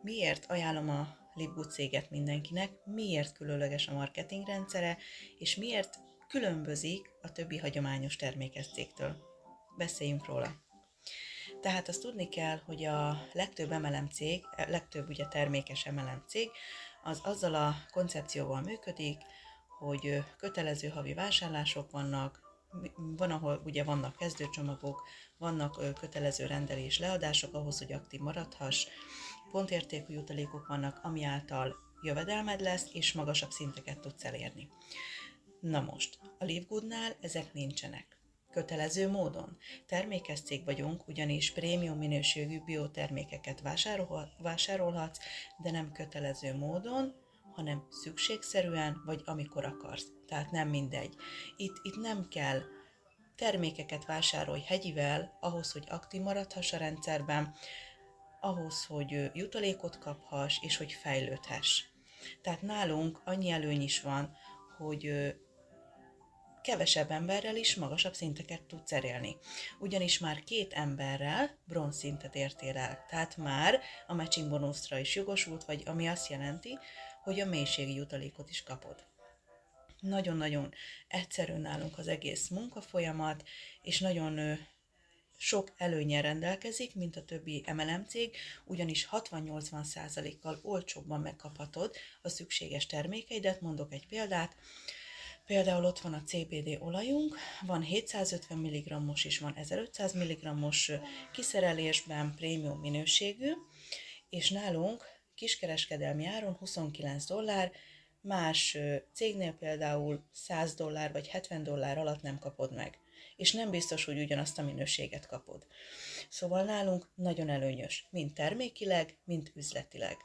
miért ajánlom a Livgood céget mindenkinek, miért különleges a marketingrendszere, és miért különbözik a többi hagyományos termékes cégtől. Beszéljünk róla. Tehát azt tudni kell, hogy a legtöbb MLM cég, legtöbb ugye termékes MLM cég, az azzal a koncepcióval működik, hogy kötelező havi vásárlások vannak, van, ahol ugye vannak kezdőcsomagok, vannak kötelező rendelés leadások ahhoz, hogy aktív maradhass, pontértékű jutalékok vannak, ami által jövedelmed lesz, és magasabb szinteket tudsz elérni. Na most, a Livgoodnál ezek nincsenek. Kötelező módon. Termékes cég vagyunk, ugyanis prémium minőségű biotermékeket vásárolhatsz, de nem kötelező módon, hanem szükségszerűen, vagy amikor akarsz. Tehát nem mindegy. Itt nem kell termékeket vásárolj hegyivel, ahhoz, hogy aktív maradhass a rendszerben, ahhoz, hogy jutalékot kaphass, és hogy fejlődhess. Tehát nálunk annyi előny is van, hogy kevesebb emberrel is magasabb szinteket tudsz elérni. Ugyanis már 2 emberrel bronzszintet értél el. Tehát már a matching bonuszra is jogosult vagy, ami azt jelenti, hogy a mélységi jutalékot is kapod. Nagyon-nagyon egyszerű nálunk az egész munkafolyamat, és nagyon sok előnnyel rendelkezik, mint a többi MLM cég, ugyanis 60-80%-kal olcsóbban megkaphatod a szükséges termékeidet. Mondok egy példát. Például ott van a CBD olajunk, van 750 mg-os és van 1500 mg-os kiszerelésben, prémium minőségű, és nálunk kiskereskedelmi áron $29, más cégnél például $100 vagy $70 alatt nem kapod meg. És nem biztos, hogy ugyanazt a minőséget kapod. Szóval nálunk nagyon előnyös, mind termékileg, mind üzletileg.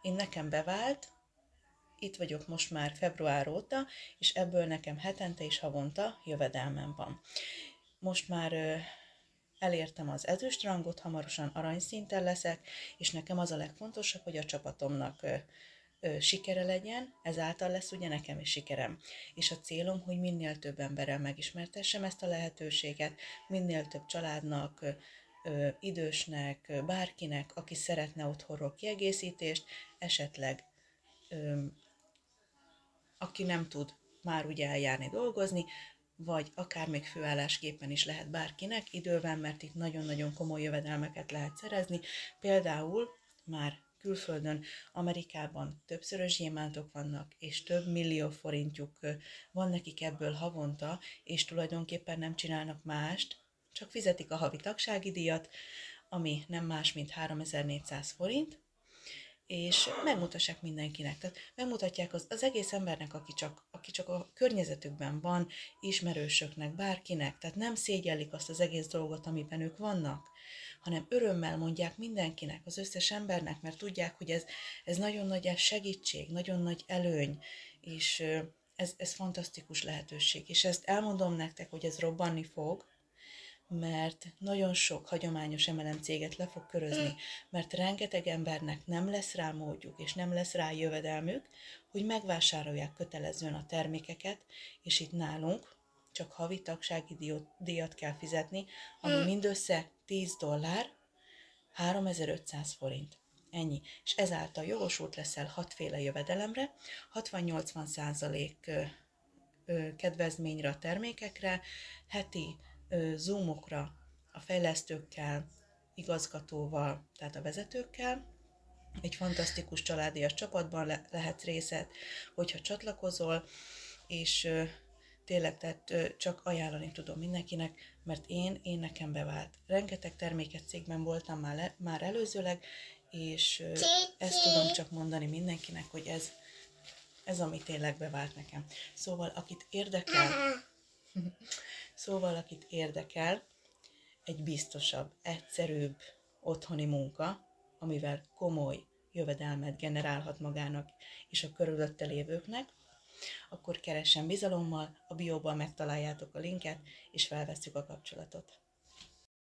Nekem bevált, itt vagyok most már február óta, és ebből nekem hetente és havonta jövedelmem van. Most már elértem az ezüstrangot, hamarosan aranyszinten leszek, és nekem az a legfontosabb, hogy a csapatomnak sikere legyen, ezáltal lesz ugye nekem is sikerem. És a célom, hogy minél több emberrel megismertessem ezt a lehetőséget, minél több családnak, idősnek, bárkinek, aki szeretne otthonról kiegészítést, esetleg aki nem tud már ugye eljárni dolgozni, vagy akár még főállásképpen is lehet bárkinek idővel, mert itt nagyon-nagyon komoly jövedelmeket lehet szerezni. Például már külföldön, Amerikában többszörös gyémántok vannak, és több millió forintjuk van nekik ebből havonta, és tulajdonképpen nem csinálnak mást, csak fizetik a havi tagsági díjat, ami nem más, mint 3400 forint, és megmutassák mindenkinek. Tehát megmutatják az egész embernek, aki csak a környezetükben van, ismerősöknek, bárkinek, tehát nem szégyellik azt az egész dolgot, amiben ők vannak, hanem örömmel mondják mindenkinek, az összes embernek, mert tudják, hogy ez nagyon nagy segítség, nagyon nagy előny, és ez fantasztikus lehetőség. És ezt elmondom nektek, hogy ez robbanni fog, mert nagyon sok hagyományos MLM céget le fog körözni, mert rengeteg embernek nem lesz rá módjuk, és nem lesz rá jövedelmük, hogy megvásárolják kötelezően a termékeket, és itt nálunk csak havi tagsági díjat kell fizetni, ami mindössze $10, 3500 forint. Ennyi. És ezáltal jogosult leszel 6 féle jövedelemre, 60-80% kedvezményre a termékekre, heti zoomokra a fejlesztőkkel, igazgatóval, tehát a vezetőkkel. Egy fantasztikus családias csapatban lehet részed, hogyha csatlakozol, és tényleg tehát csak ajánlani tudom mindenkinek, mert én nekem bevált. Rengeteg terméket cégben voltam már előzőleg, és ezt tudom csak mondani mindenkinek, hogy ez ami tényleg bevált nekem. Szóval akit érdekel, egy biztosabb, egyszerűbb otthoni munka, amivel komoly jövedelmet generálhat magának és a körülötte lévőknek, akkor keressen bizalommal, a bióban megtaláljátok a linket, és felvesszük a kapcsolatot.